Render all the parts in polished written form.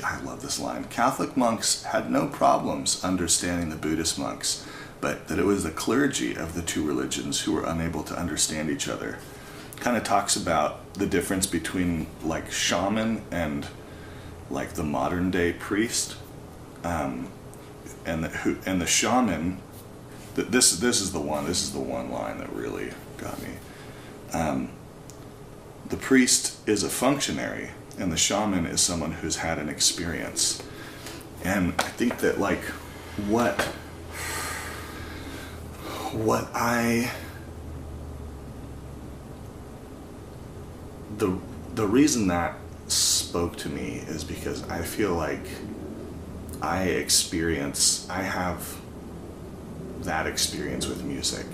I love this line. Catholic monks had no problems understanding the Buddhist monks, but that it was the clergy of the two religions who were unable to understand each other. Kind of talks about the difference between like shaman and like the modern day priest, and the shaman. This is the one line that really got me. The priest is a functionary, and the shaman is someone who's had an experience. And I think that like the reason that spoke to me is because I feel like I have that experience with music,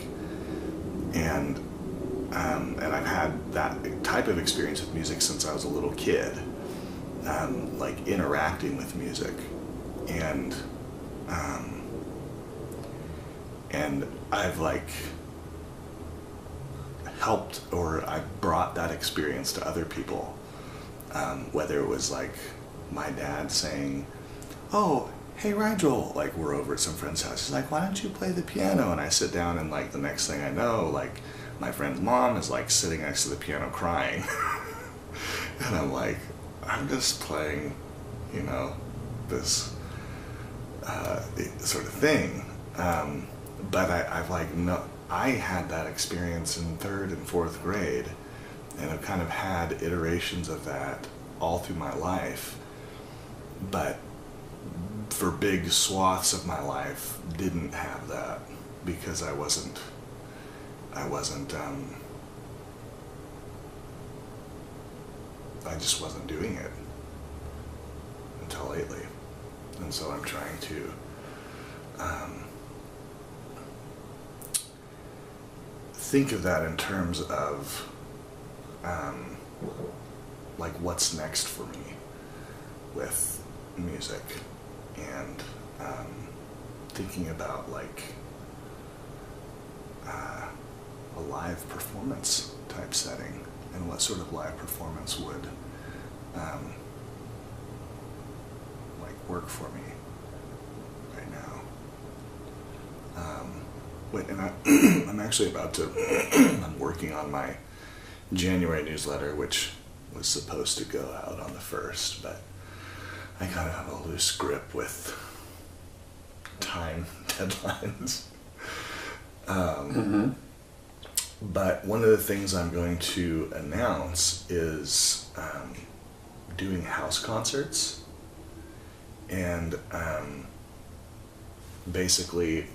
and I've had that type of experience with music since I was a little kid, like interacting with music, and I've like helped, or I brought that experience to other people, whether it was like my dad saying, "Oh, hey Rigel," like we're over at some friend's house, he's like, "Why don't you play the piano?" And I sit down, and like the next thing I know, like my friend's mom is like sitting next to the piano crying. And I'm like, I'm just playing, you know, this sort of thing. But I've like, no, I had that experience in 3rd and 4th grade, and I've kind of had iterations of that all through my life. But for big swaths of my life, didn't have that because I wasn't I just wasn't doing it until lately. And so I'm trying to think of that in terms of like what's next for me with music, and thinking about like a live performance type setting, and what sort of live performance would like work for me right now. And I'm actually about to I'm working on my January newsletter, which was supposed to go out on the 1st, but I kind of have a loose grip with time deadlines. But one of the things I'm going to announce is doing house concerts, and basically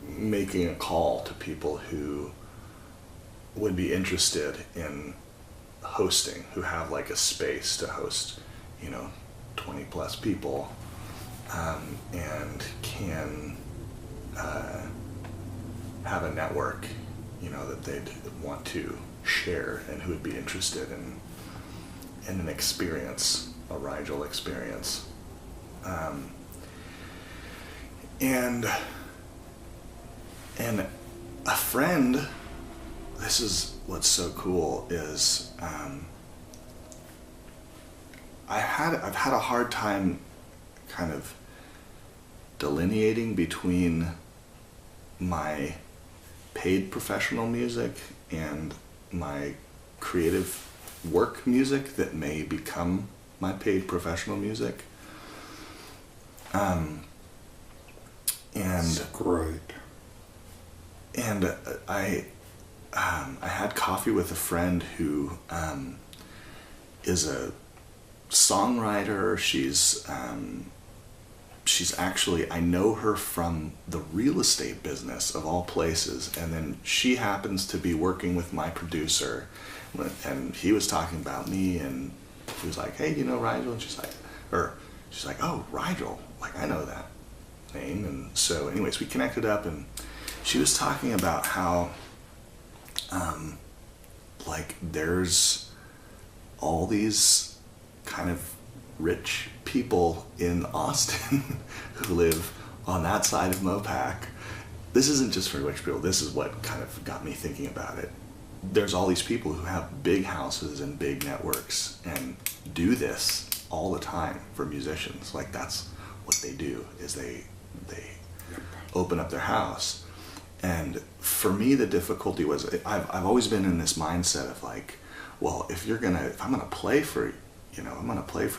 making a call to people who would be interested in hosting, who have like a space to host, 20 plus people, and can have a network, that they'd want to share, and who would be interested in an experience, a Rigel experience. And a friend, this is what's so cool, is I've had a hard time kind of delineating between my paid professional music and my creative work music that may become my paid professional music. That's great. And I had coffee with a friend who is a songwriter. She's actually, I know her from the real estate business of all places, and then she happens to be working with my producer, and he was talking about me, and he was like, "Hey, do you know Rigel?" And she's like, "Oh, Rigel, like I know that name." And so anyways, we connected up, and she was talking about how like there's all these kind of rich people in Austin who live on that side of Mopac. This isn't just for rich people, this is what kind of got me thinking about it. There's all these people who have big houses and big networks and do this all the time for musicians. Like that's what they do, is they open up their house. And for me, the difficulty was I've always been in this mindset of like, well, if I'm gonna play for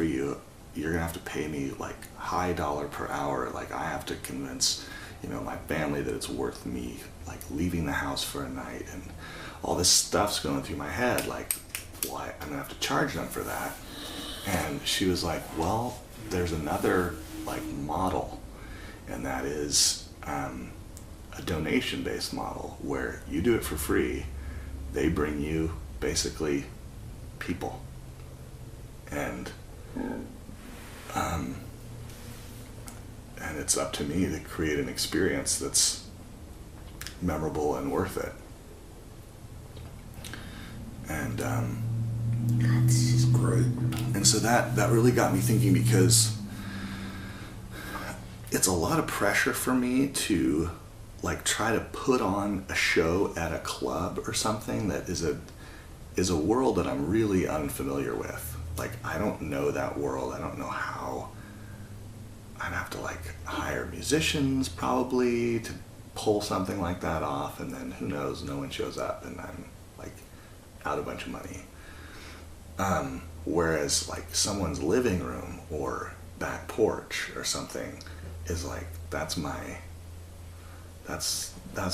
you, you're gonna have to pay me like high dollar per hour. Like I have to convince, my family that it's worth me like leaving the house for a night, and all this stuff's going through my head. Like, why I'm gonna have to charge them for that? And she was like, well, there's another like model, and that is a donation-based model where you do it for free. They bring you basically people, and it's up to me to create an experience that's memorable and worth it. And this is great. And so that really got me thinking, because it's a lot of pressure for me to like try to put on a show at a club or something that is a world that I'm really unfamiliar with. Like I don't know that world. I don't know how. I'd have to like hire musicians probably to pull something like that off, and then who knows, no one shows up and I'm like out a bunch of money. Whereas like someone's living room or back porch or something is like, that's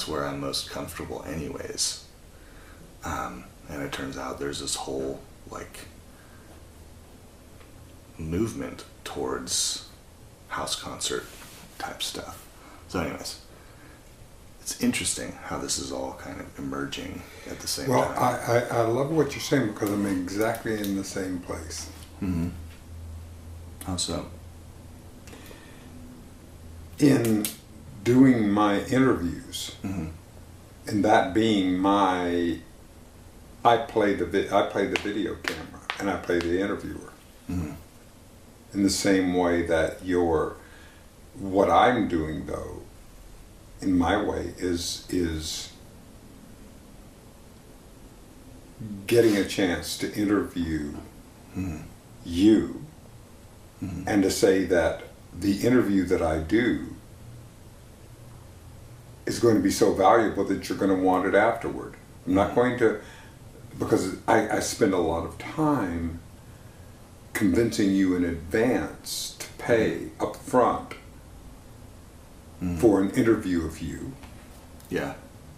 where I'm most comfortable anyways. And it turns out there's this whole like movement towards house concert type stuff. So anyways, it's interesting how this is all kind of emerging at the same time. Well, I love what you're saying, because I'm exactly in the same place. Mm-hmm. How so? In doing my interviews, Mm-hmm. and that being I play the video camera and I play the interviewer. Mm-hmm. In the same way that what I'm doing though, in my way, is getting a chance to interview Mm-hmm. you, Mm-hmm. and to say that the interview that I do is going to be so valuable that you're going to want it afterward. I'm not going to, because I spend a lot of time convincing you in advance to pay up front Mm-hmm. for an interview of you. Yeah.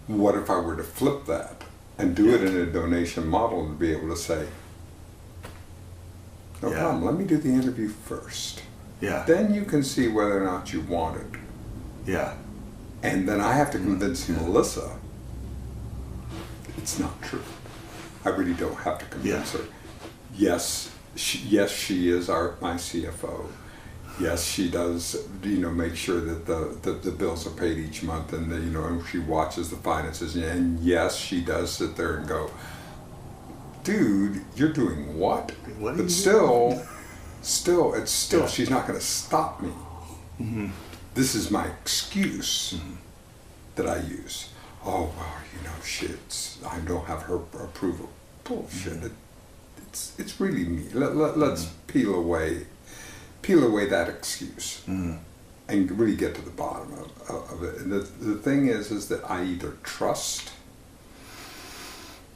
What if I were to flip that and do it in a donation model and be able to say, no Yeah. problem, let me do the interview first. Yeah. Then you can see whether or not you want it. Yeah. And then I have to convince Melissa it's not true. I really don't have to convince her. Yes, she is my CFO. Yes, she does, make sure that the bills are paid each month, and and she watches the finances. And yes, she does sit there and go, dude, you're doing what? What are but you still, Yeah. she's not going to stop me. Mm-hmm. This is my excuse Mm-hmm. that I use. Oh, well, I don't have her approval. Bullshit. Mm-hmm. It's really me. Let's peel away that excuse, Mm-hmm. and really get to the bottom of it. And the thing is that I either trust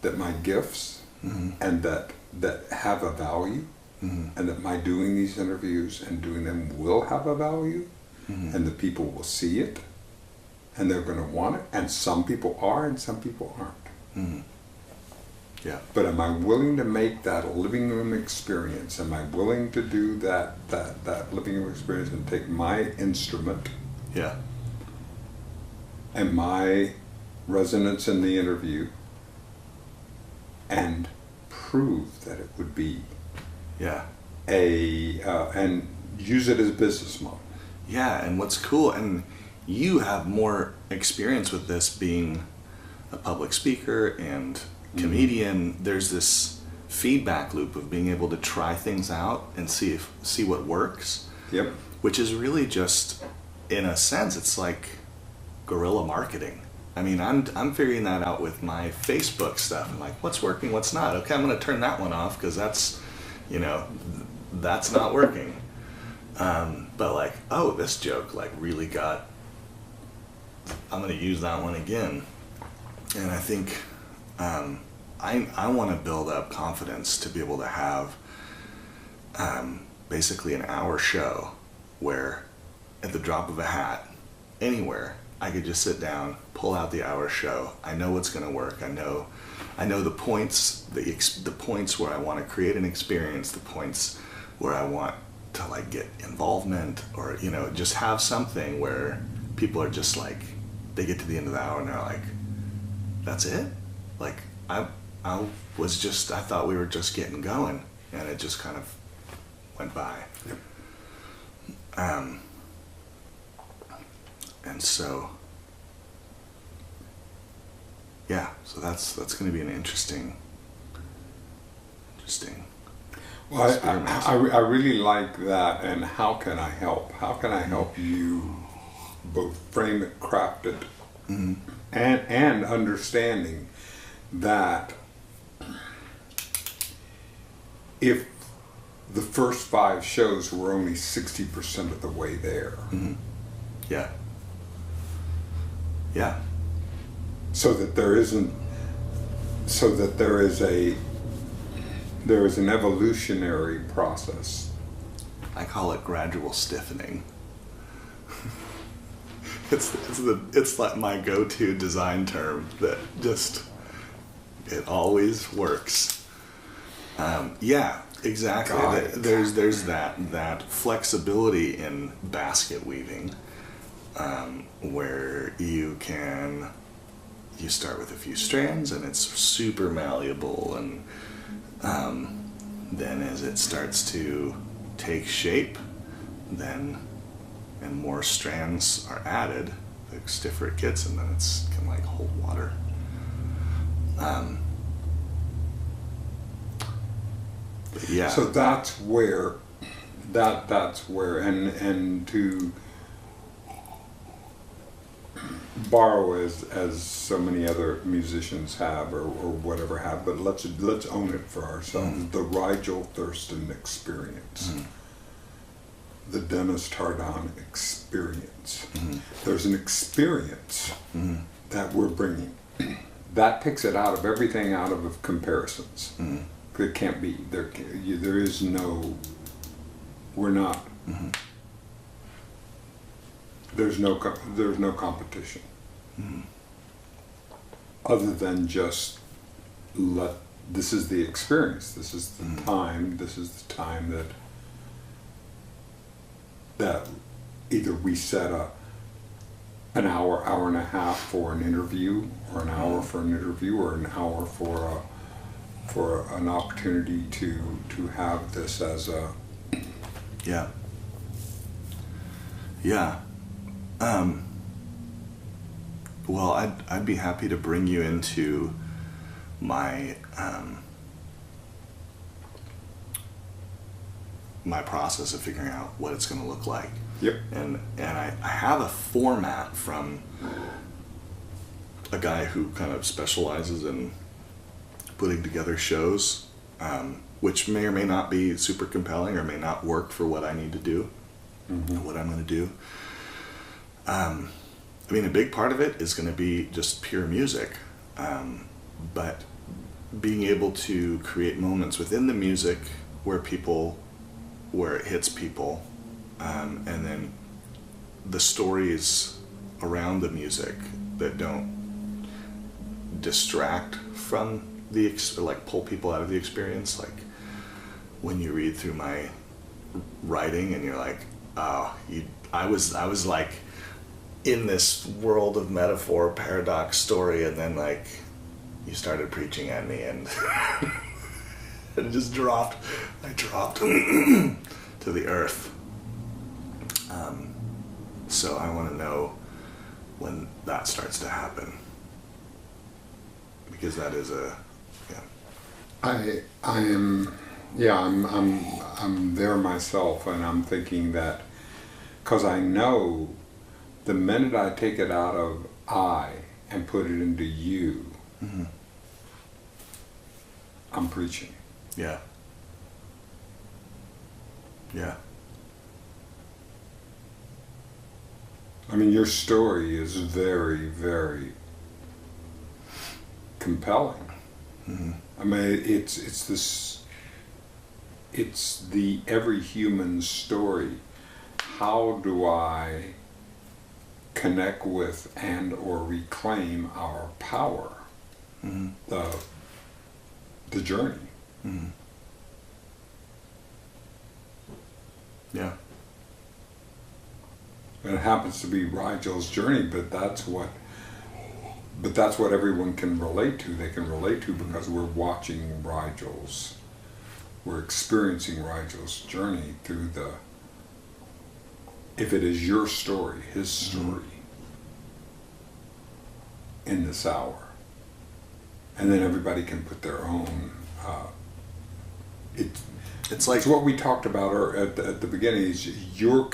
that my gifts Mm-hmm. and that have a value, Mm-hmm. and that my doing these interviews and doing them will have a value, Mm-hmm. and the people will see it, and they're going to want it, and some people are and some people aren't. Mm-hmm. Yeah. But am I willing to make that a living room experience? Am I willing to do that living room experience and take my instrument Yeah. and my resonance in the interview and prove that it would be Yeah. and use it as a business model? Yeah, and what's cool, and you have more experience with this being a public speaker and comedian. There's this feedback loop of being able to try things out and see what works. Yep. Which is really just, in a sense, it's like guerrilla marketing. I mean, I'm figuring that out with my Facebook stuff. I'm like, what's working, what's not? Okay, I'm going to turn that one off because that's you know, that's not working. But like, oh, this joke like really got, I'm going to use that one again. And I think I want to build up confidence to be able to have basically an hour show where at the drop of a hat, anywhere, I could just sit down, pull out the hour show. I know what's going to work. I know the points, the points where I want to create an experience, the points where I want to like get involvement, or, you know, just have something where people are just like, they get to the end of the hour and they're like, that's it? Like, I thought we were just getting going, and it just kind of went by. Yep. And so, yeah, so that's going to be an interesting Well, experiment. I really like that. And how can I help? How can I help you both frame it, craft it, Mm-hmm. and understanding that if the first 5 shows were only 60% of the way there, Mm-hmm. Yeah. so that there is an evolutionary process. I call it gradual stiffening. It's like my go-to design term that just, it always works. Yeah, exactly. Got it. There's that flexibility in basket weaving, where you start with a few strands and it's super malleable, and then as it starts to take shape, and more strands are added, the stiffer it gets, and then it can like hold water. But yeah. So that's where and to borrow as so many other musicians have, or whatever have, but let's own it for ourselves. Mm-hmm. The Rigel Thurston experience. Mm-hmm. The Dennis Tardan experience. Mm-hmm. There's an experience Mm-hmm. that we're bringing that picks it out of everything out of comparisons. Mm-hmm. It can't be there. There is no. We're not. Mm-hmm. There's no competition. Mm-hmm. Other than just this is the experience. This is the Mm-hmm. time. This is the time that either we set an hour and a half for an interview, or an hour for an interview, or an hour for an opportunity to have this as a. Yeah. Yeah. Well, I'd be happy to bring you into my my process of figuring out what it's going to look like. Yep. And I have a format from a guy who kind of specializes in putting together shows, which may or may not be super compelling, or may not work for what I need to do, Mm-hmm. what I'm going to do. I mean, a big part of it is going to be just pure music, but being able to create moments within the music where it hits people, and then the stories around the music that don't distract from like pull people out of the experience. Like when you read through my writing and you're like, oh, I was like in this world of metaphor, paradox, story, and then like you started preaching at me, and it just dropped. I dropped to the earth. So I want to know when that starts to happen, because that is I'm there myself, and I'm thinking that because I know the minute I take it out of I and put it into you, Mm-hmm. I'm preaching. Yeah. Yeah. I mean, your story is very, very compelling. Mm-hmm. I mean, it's the every human story. How do I connect with and or reclaim our power? Mm-hmm. The journey. Mm-hmm. Yeah. And it happens to be Rigel's journey, but that's what everyone can relate to. They can relate to because we're watching we're experiencing Rigel's journey through if it is your story, his story, in this hour. And then everybody can put their own, It's like it's what we talked about at the beginning, is your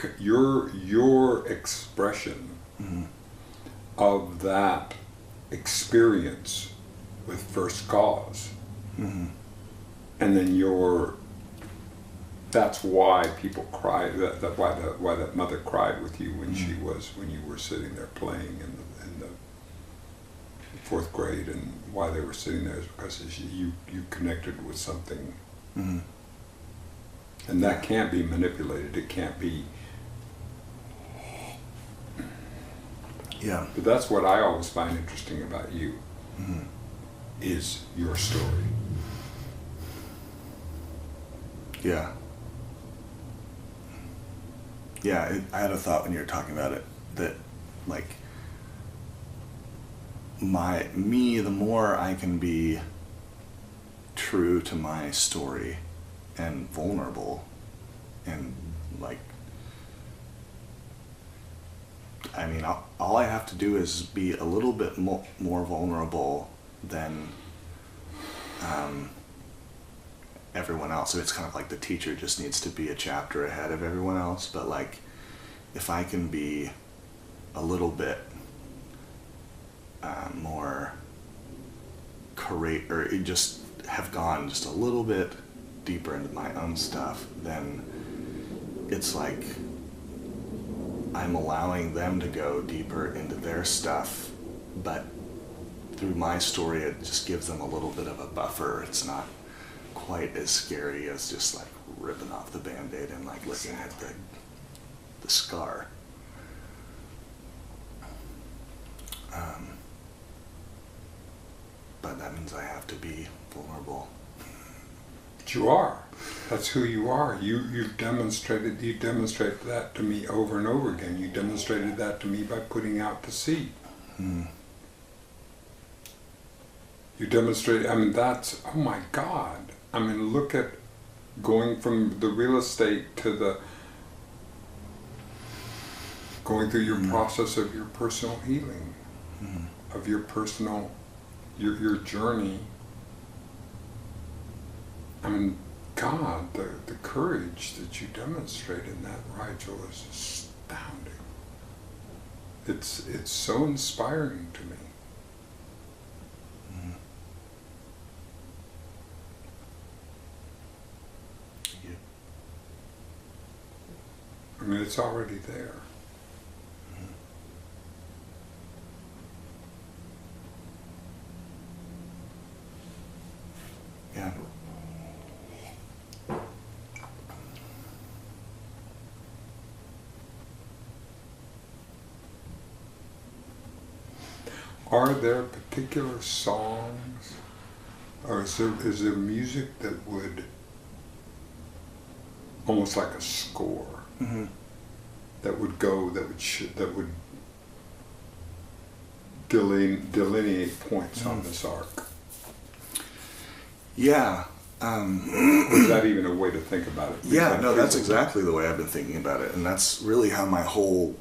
expression of that experience with First Cause. Mm-hmm. And then that's why people cry, why that mother cried with you when when you were sitting there playing in the fourth grade, and why they were sitting there is because you connected with something. Mm-hmm. And that can't be manipulated. It can't be. Yeah. But that's what I always find interesting about you, is your story. Yeah. Yeah, I had a thought when you were talking about it that, like, the more I can be true to my story and vulnerable and, like, I mean, all I have to do is be a little bit more vulnerable than everyone else. So it's kind of like the teacher just needs to be a chapter ahead of everyone else. But, like, if I can be a little bit more courageous, or just have gone just a little bit deeper into my own stuff, then it's like I'm allowing them to go deeper into their stuff, but through my story it just gives them a little bit of a buffer. It's not quite as scary as just like ripping off the Band-Aid and like looking at the scar. But that means I have to be vulnerable. But you are. That's who you are. You demonstrated that to me over and over again. You demonstrated that to me by putting out to sea. You demonstrated, I mean, that's, oh my God. I mean, look at going from the real estate to going through your process of your personal healing, of your personal, your journey. I mean, God, the courage that you demonstrate in that, Rigel, is astounding. It's so inspiring to me. Thank you. I mean, it's already there. Yeah. Are there particular songs, or is there music that would, almost like a score, that would go, that would delineate points on this arc? Yeah. Is that even a way to think about it? Yeah, no, that's exactly the way I've been thinking about it. And that's really how my whole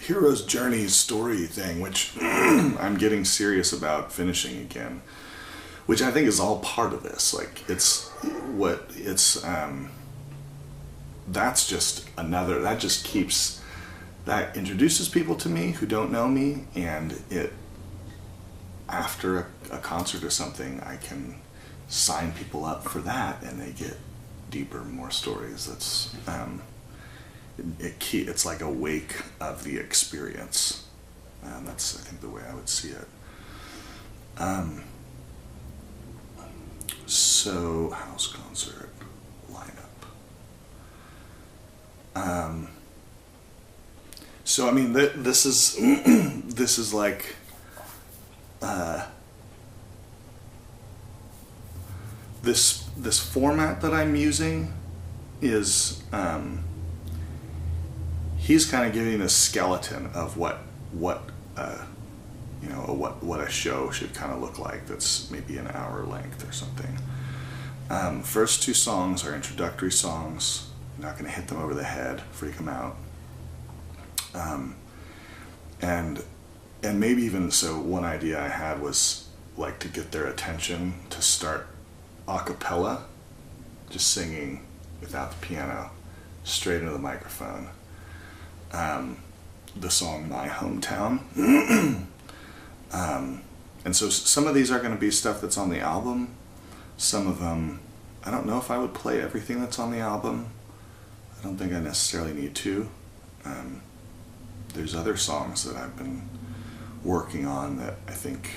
hero's journey story thing, which I'm getting serious about finishing again, which I think is all part of this. Like, that's just another, that introduces people to me who don't know me, and after a concert or something, I can sign people up for that, and they get deeper, more stories. That's it's like a wake of the experience. That's, I think, the way I would see it. So house concert lineup. So I mean, this is this is like this format that I'm using is he's kind of giving a skeleton of what a show should kind of look like. That's maybe an hour length or something. First two songs are introductory songs. I'm not going to hit them over the head, freak them out. And maybe even so, one idea I had was like to get their attention to start a cappella, just singing without the piano, straight into the microphone. The song My Hometown. And so some of these are going to be stuff that's on the album. Some of them, I don't know if I would play everything that's on the album. I don't think I necessarily need to. There's other songs that I've been working on that I think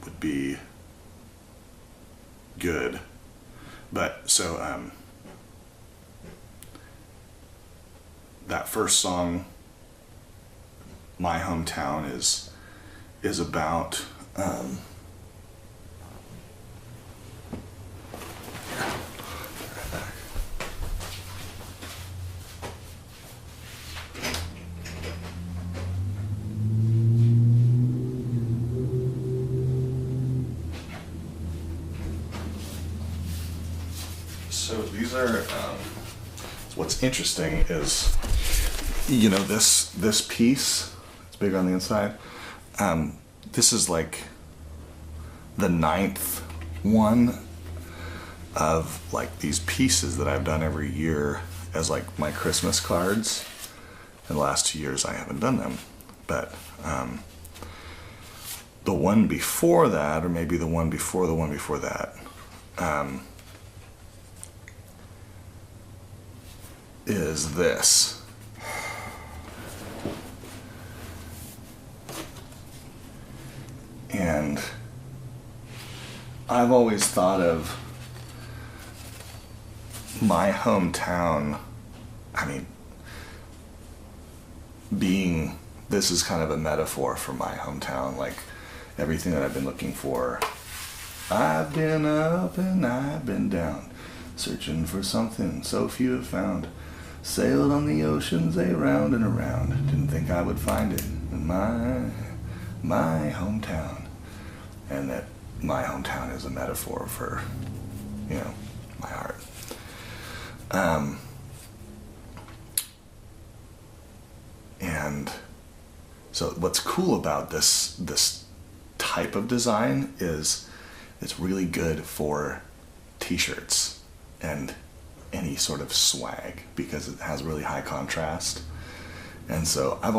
would be good. But so that first song, My Hometown, is about so these are what's interesting is, you know, this piece, it's big on the inside. This is like the 9th one of like these pieces that I've done every year as like my Christmas cards. In the last 2 years I haven't done them, but the one before that, or maybe the one before that, is this. And I've always thought of my hometown, I mean, being, this is kind of a metaphor for my hometown, like everything that I've been looking for. I've been up and I've been down, searching for something so few have found. Sailed on the oceans, around and around, didn't think I would find it in my hometown. And that my hometown is a metaphor for, you know, my heart. And so what's cool about this type of design is it's really good for t-shirts and any sort of swag because it has really high contrast. And so I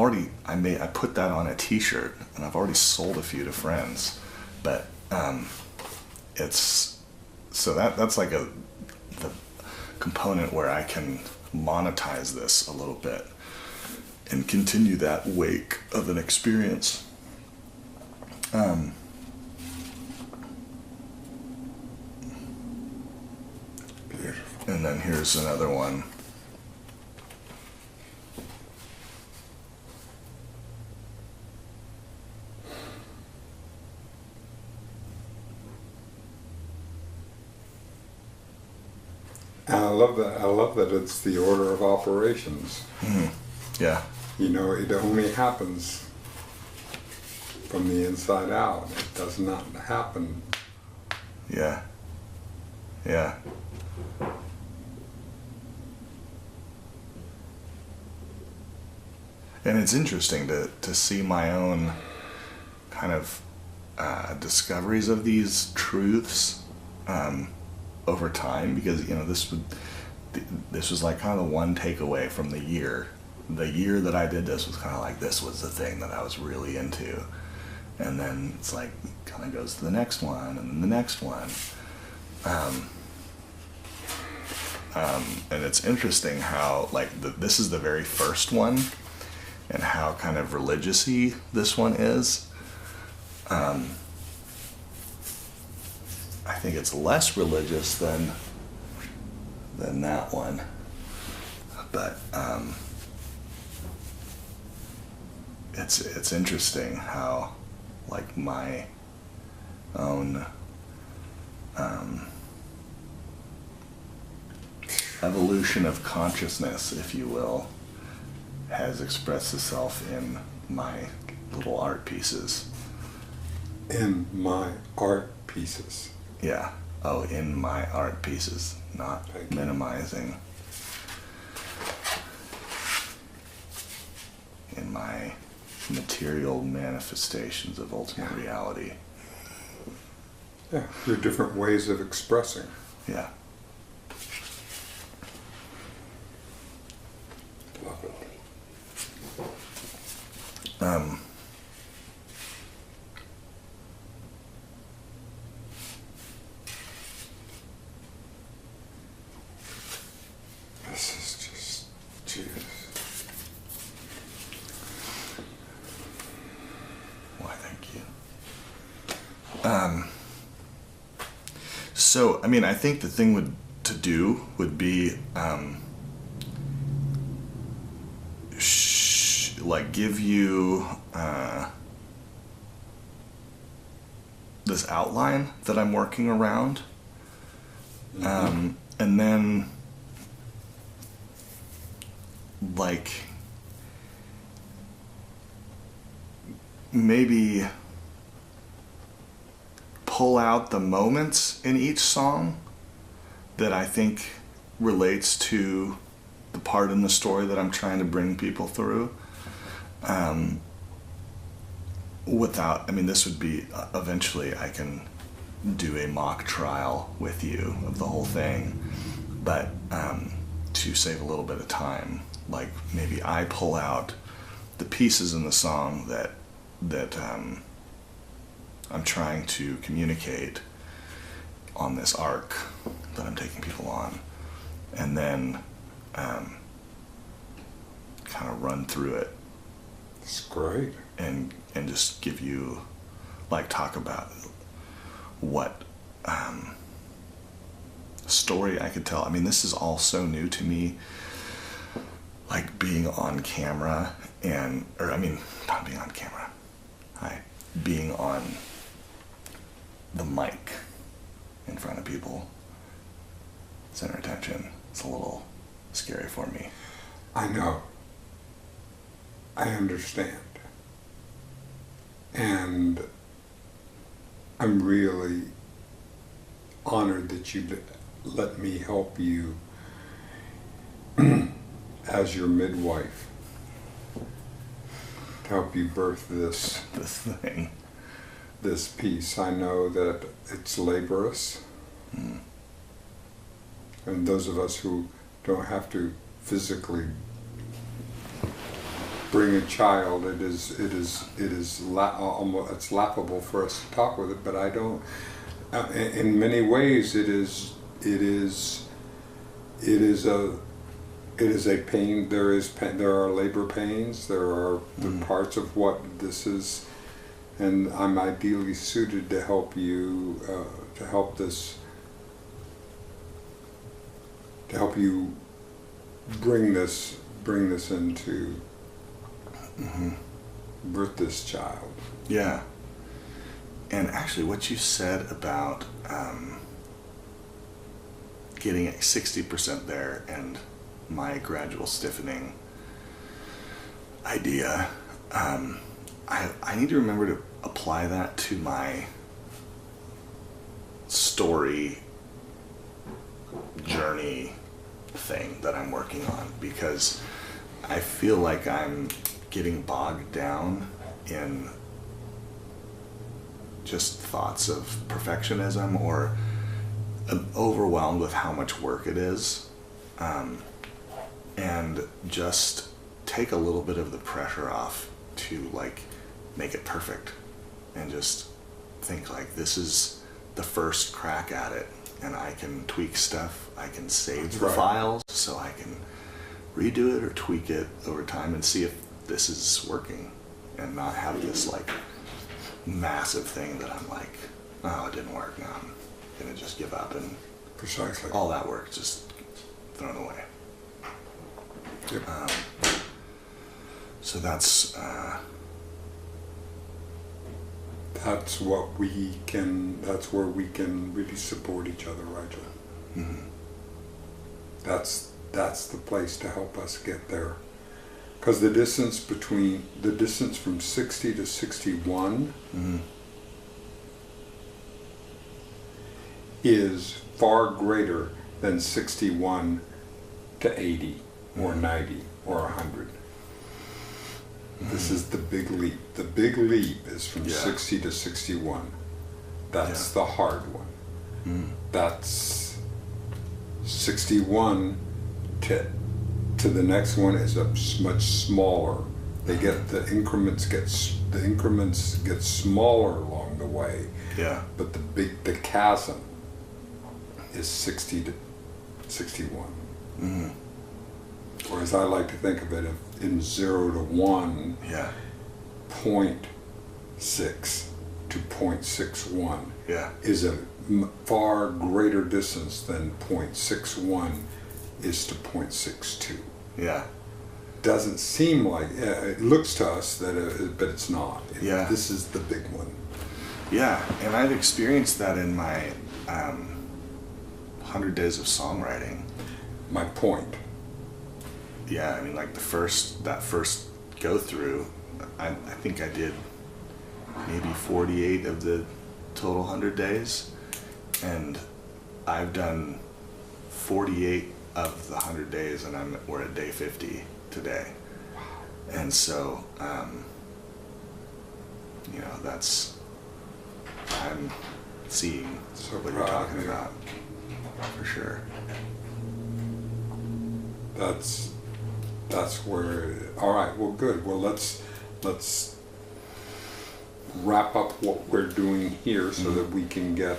put that on a t-shirt and I've already sold a few to friends, but it's, so that's like the component where I can monetize this a little bit and continue that wake of an experience. Beautiful. And then here's another one. And I love that. I love that it's the order of operations. Mm-hmm. Yeah. You know, it only happens from the inside out. It does not happen. Yeah. Yeah. And it's interesting to see my own kind of discoveries of these truths over time, because, you know, this was like kind of the one takeaway from the year. The year that I did this was kind of like, this was the thing that I was really into. and then it's like kind of goes to the next one and then the next one. And it's interesting how like this is the very first one, and how kind of religious-y this one is. I think it's less religious than that one, but it's interesting how like my own evolution of consciousness, if you will, has expressed itself in my little art pieces. In my art pieces. Yeah. Oh, in my art pieces, not minimizing. In my material manifestations of ultimate reality. Yeah, there are different ways of expressing. Yeah. Love it. This is just Jesus. Why, thank you. So, I mean, I think the thing to do would be, like, give you this outline that I'm working around, and then, like, maybe pull out the moments in each song that I think relates to the part in the story that I'm trying to bring people through. Without, I mean, this would be, eventually I can do a mock trial with you of the whole thing, but to save a little bit of time, like maybe I pull out the pieces in the song that I'm trying to communicate on this arc that I'm taking people on, and then kind of run through it. It's great. And just give you, like, talk about what story I could tell. I mean, this is all so new to me, like being on camera not being on camera. Being on the mic in front of people, center attention. It's a little scary for me. I know. I understand. And I'm really honored that you let me help you as your midwife to help you birth this thing. This piece. I know that it's laborious. And those of us who don't have to physically bring a child, it's laughable for us to talk with it, but I don't. In many ways, it is a pain. There are labor pains. There are the parts of what this is, and I'm ideally suited to help you to help you bring this into. Birth this child. Yeah. And actually what you said about getting 60% there and my gradual stiffening idea, I need to remember to apply that to my story journey thing that I'm working on, because I feel like I'm getting bogged down in just thoughts of perfectionism, or overwhelmed with how much work it is, and just take a little bit of the pressure off to like make it perfect and just think like, this is the first crack at it, and I can tweak stuff, I can save the files so I can redo it or tweak it over time and see if this is working, and not have this like massive thing that I'm like, oh, it didn't work, now I'm gonna just give up, and Precisely. all that work just thrown away. Yep. So that's what we can. That's where we can really support each other, Rigel. mm-hmm. That's the place to help us get there. Because the distance from 60 to 61 Mm-hmm. is far greater than 61 to 80 or 90 or 100. This is the big leap. The big leap is from 60 to 61. That's the hard one. That's 61 to the next one is much smaller. They get the increments get smaller along the way. Yeah. But the chasm is 60 to 61. Mm-hmm. Or as I like to think of it, in 0 to 1, 0.6 to 0.61 is a far greater distance than 0.61 is to 0.62. Yeah. Doesn't seem like, it looks to us that, but it's not. This is the big one. Yeah, and I've experienced that in my 100 days of songwriting. My point. Yeah, I mean, like that first go through, I think I did maybe 48 of the total 100 days, and I've done 48 of the 100 days, and we're at day 50 today. And so, I'm seeing what you're talking about, for sure. That's where. All right. Well, good. Well, let's wrap up what we're doing here so that we can get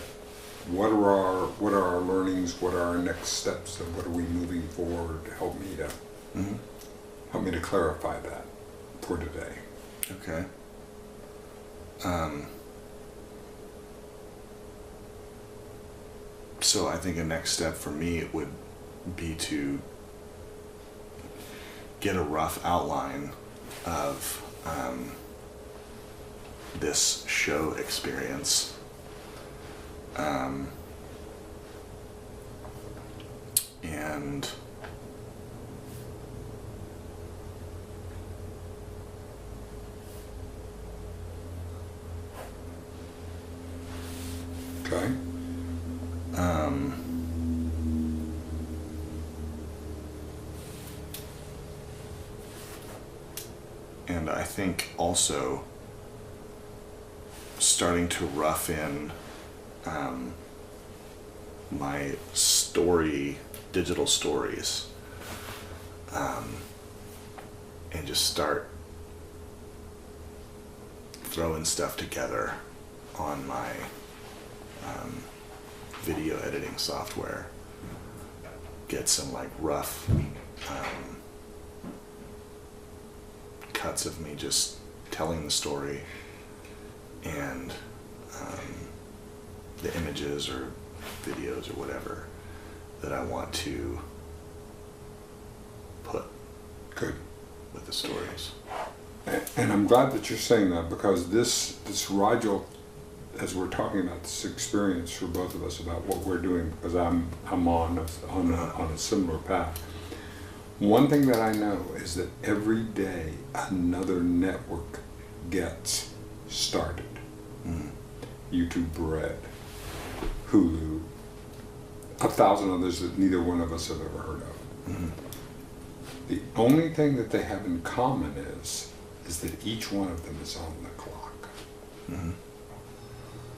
what are our learnings, what are our next steps, and what are we moving forward. Help me to clarify that for today. Okay. So I think a next step for me would be to get a rough outline of this show experience. And okay. And I think also starting to rough in my digital stories, and just start throwing stuff together on my video editing software. Get some like rough cuts of me just telling the story, and the images or videos or whatever that I want to put with the stories. And I'm glad that you're saying that, because this Rigel, as we're talking about this experience for both of us about what we're doing, because I'm on a similar path. One thing that I know is that every day another network gets started. YouTube Red, Hulu, 1,000 others that neither one of us have ever heard of. The only thing that they have in common is that each one of them is on the clock.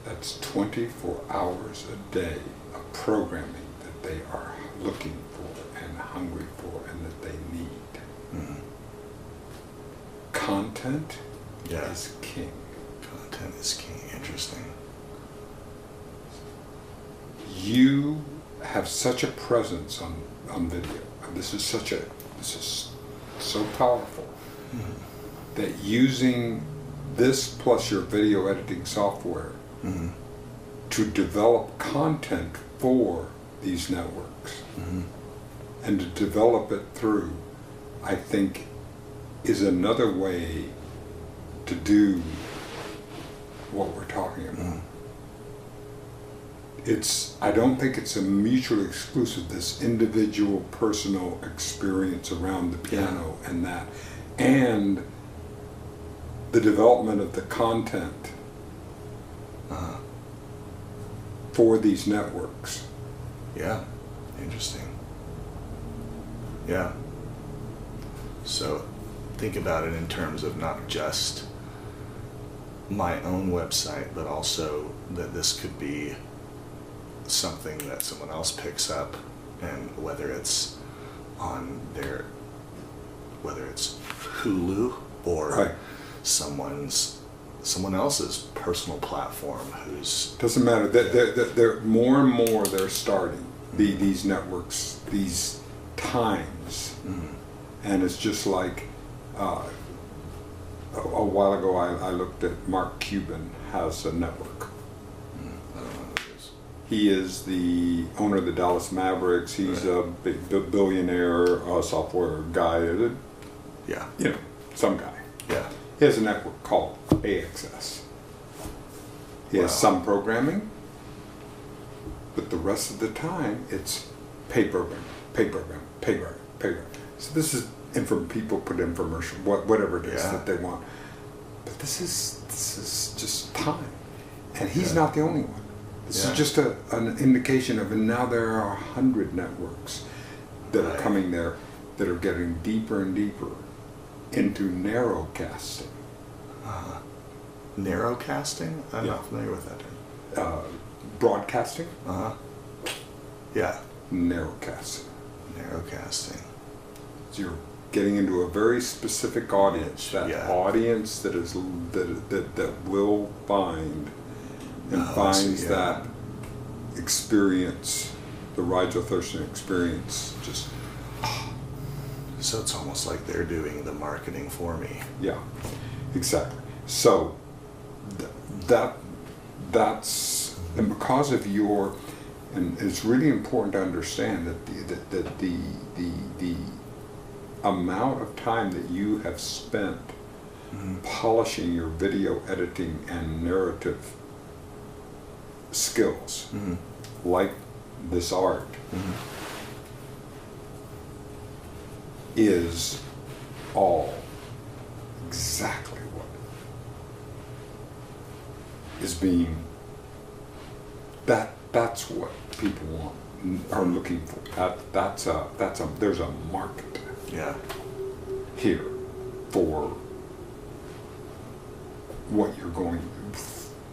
That's 24 hours a day of programming that they are looking for and hungry for and that they need. Content is king. Content is king. Interesting. You have such a presence on video. This is so powerful that using this plus your video editing software to develop content for these networks and to develop it through, I think, is another way to do what we're talking about. I don't think it's a mutually exclusive, this individual personal experience around the piano and that, and the development of the content for these networks. Yeah, interesting. Yeah. So think about it in terms of not just my own website, but also that this could be something that someone else picks up, and whether it's on whether it's Hulu or someone else's personal platform who's... Doesn't matter. They're more and more they're starting these networks, these times, and it's just like a while ago I looked at Mark Cuban has a network. I don't know who it is. He is the owner of the Dallas Mavericks. He's a big billionaire software guy. Yeah. You know, some guy. Yeah. He has a network called AXS. He has some programming, but the rest of the time it's pay program. So this is people put infomercial, whatever it is that they want. But this is just time, and he's not the only one. This is just an indication of, and now there are 100 networks that are coming there that are getting deeper and deeper into narrowcasting. Narrowcasting? I'm not familiar with that term. Broadcasting? Yeah. Narrowcasting. Narrowcasting. So you're getting into a very specific audience. That audience that is that will find and finds that experience, the Rigel Thurston experience. Just so it's almost like they're doing the marketing for me. Yeah, exactly. So that's and because of your, and it's really important to understand that the amount of time that you have spent polishing your video editing and narrative skills, like this art, is all exactly what is being, that's what people want, are looking for. There's a market here for what you're going,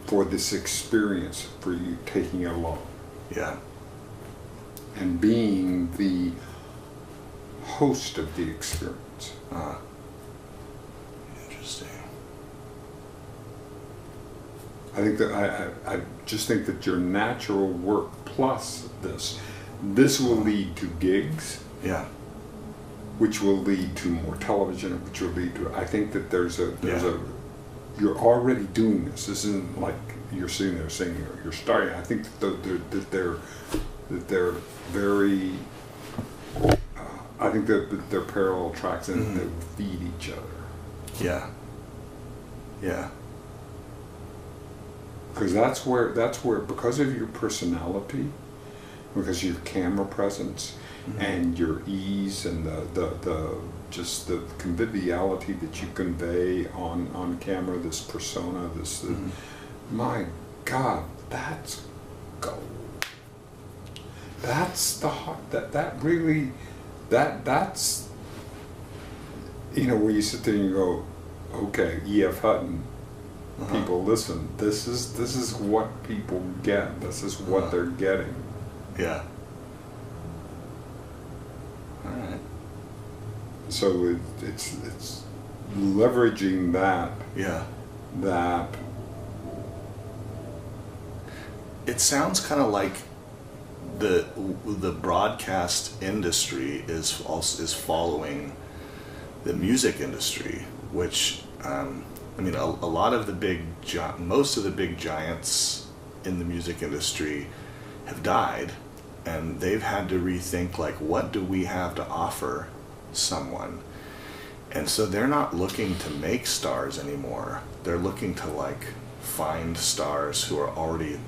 for this experience, for you taking it along. Yeah. And being the host of the experience. Interesting. I think that I just think that your natural work plus this will lead to gigs. Yeah. Which will lead to more television, which will lead to, I think that there's a you're already doing this. This isn't like you're sitting there saying you're starting. I think that they're very. I think that they're parallel tracks and they feed each other. Yeah. Yeah. Because that's where because of your personality, because of your camera presence and your ease and the just the conviviality that you convey on camera, this persona, this my God, that's gold. That's the heart. That really, that's where you sit there and you go, okay, E.F. Hutton. People listen. This is what people get. This is what they're getting. Yeah. All right. So it's leveraging that. Yeah. That it sounds kind of like the broadcast industry is following the music industry, which I mean a lot of the most of the big giants in the music industry have died, and they've had to rethink, like, what do we have to offer someone? And so they're not looking to make stars anymore. They're looking to, like, find stars who are already,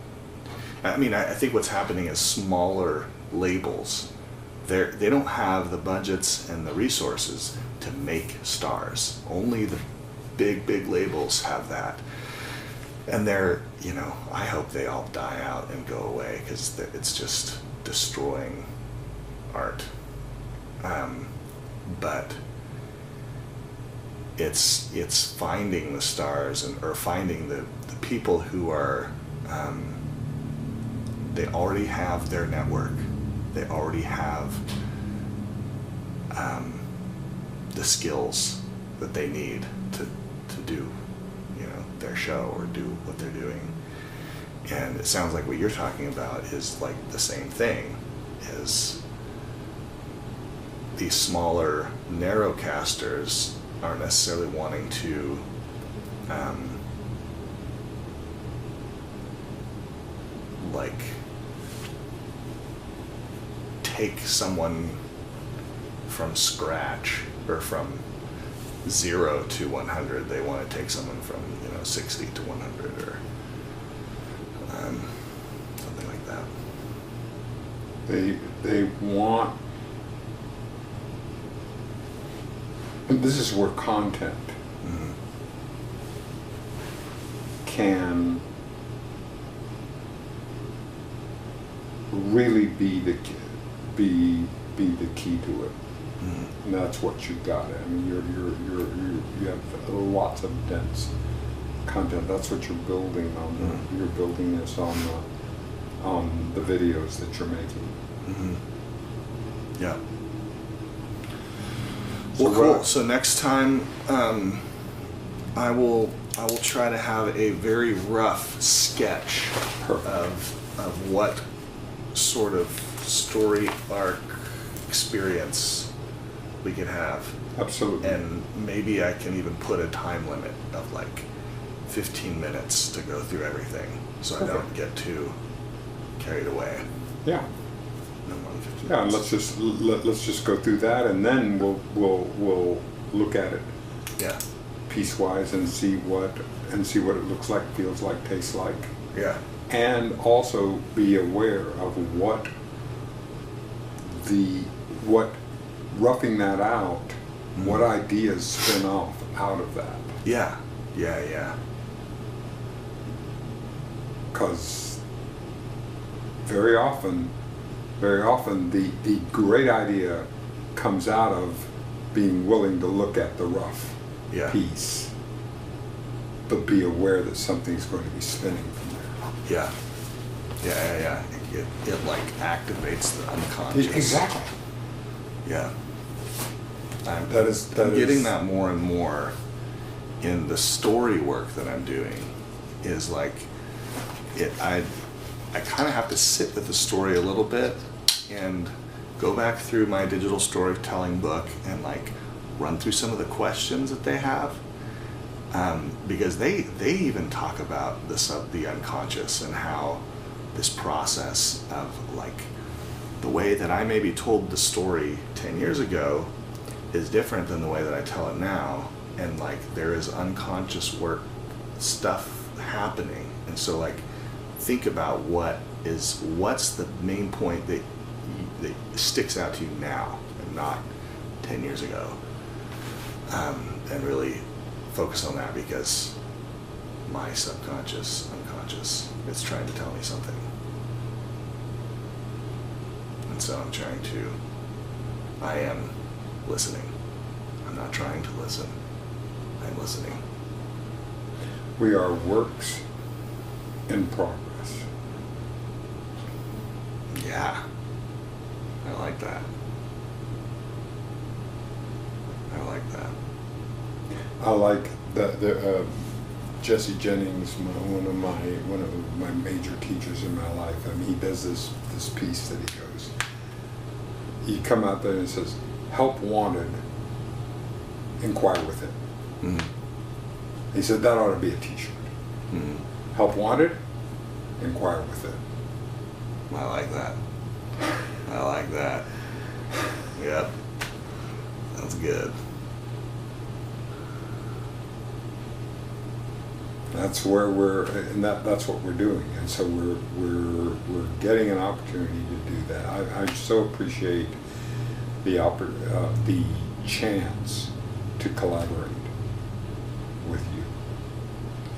I mean, I think what's happening is smaller labels, they don't have the budgets and the resources to make stars. Only the big labels have that. And they're, you know, I hope they all die out and go away, because it's just destroying art. But it's finding the stars, or finding the people who are, they already have their network. They already have the skills that they need to do, you know, their show or do what they're doing. And it sounds like what you're talking about is like the same thing, is these smaller narrowcasters aren't necessarily wanting to like take someone from scratch, or from 0 to 100. They want to take someone from, you know, 60 to 100, or something like that. They want, and this is where content can really be the key to it. And that's what you got. I mean, you have lots of dense content. That's what you're building on. You're building this on the videos that you're making. Yeah. Well, cool. So next time, I will try to have a very rough sketch of what sort of story arc experience we could have. Absolutely. And maybe I can even put a time limit of like 15 minutes to go through everything, so I don't get too carried away. Yeah. No more than 15 Yeah, and minutes. let's just go through that, and then we'll look at it. Yeah. Piecewise, and see what it looks like, feels like, tastes like. Yeah. And also be aware of what roughing that out, what ideas spin off out of that. Yeah. Because very often the great idea comes out of being willing to look at the rough piece, but be aware that something's going to be spinning from there. Yeah. It like activates the unconscious. Exactly. Yeah. I'm That getting is that more and more in the story work that I'm doing. Is like I kind of have to sit with the story a little bit and go back through my digital storytelling book and like run through some of the questions that they have, because they even talk about the unconscious, and how this process of like the way that I maybe told the story 10 years ago is different than the way that I tell it now, and like there is unconscious work stuff happening. And so like think about what's the main point that sticks out to you now and not 10 years ago, and really focus on that, because my unconscious is trying to tell me something. And so I am listening. I'm not trying to listen. I'm listening. we are works in progress. Yeah, I like that. I like Jesse Jennings, one of my major teachers in my life. I mean, he does this piece that he goes. He come out there and says, "Help wanted, inquire with it." Mm-hmm. He said that ought to be a T-shirt. Mm-hmm. Help wanted, inquire with it. I like that. I like that. Yep. That's good. That's where that's what we're doing, and so we're getting an opportunity to do that. I so appreciate the chance to collaborate with you.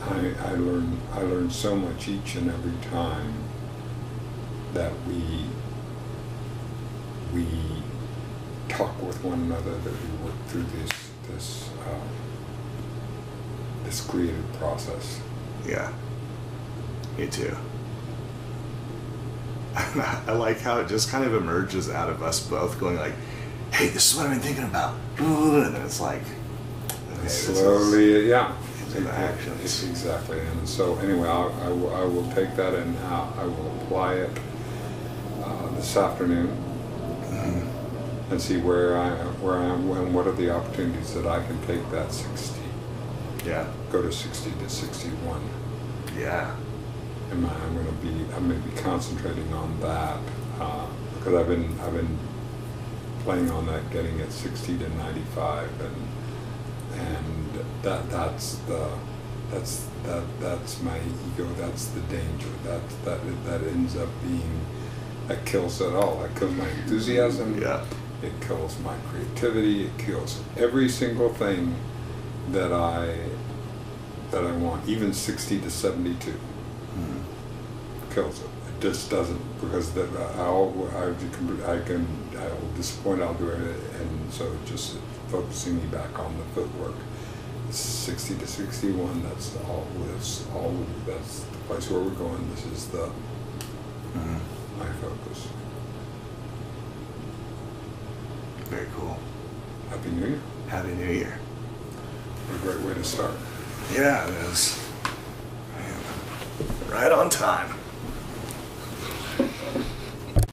I learn so much each and every time that we talk with one another, that we work through this creative process. Yeah, me too. I like how it just kind of emerges out of us both going like, "Hey, this is what I've been thinking about," and then it's like, okay, slowly, yeah, into actions. It's exactly. And so anyway, I will take that and I will apply it this afternoon. Mm-hmm. And see where I am, and what are the opportunities that I can take that 60. Yeah. Go to 60 to 61. Yeah. And I'm going to be concentrating on that because I've been playing on that, getting it 60 to 95, and that's my ego. That's the danger. That ends up being, that kills it all. That kills my enthusiasm. Yeah. It kills my creativity. It kills every single thing that I want, even 60 to 72. Mm-hmm. Kills it. It just doesn't, because I'll disappoint. I'll do it, and so just focusing me back on the footwork. 60 to 61. That's all. That's the place where we're going. This is my focus. Very cool. Happy New Year. Happy New Year. What a great way to start. Yeah, it is. Man. Right on time.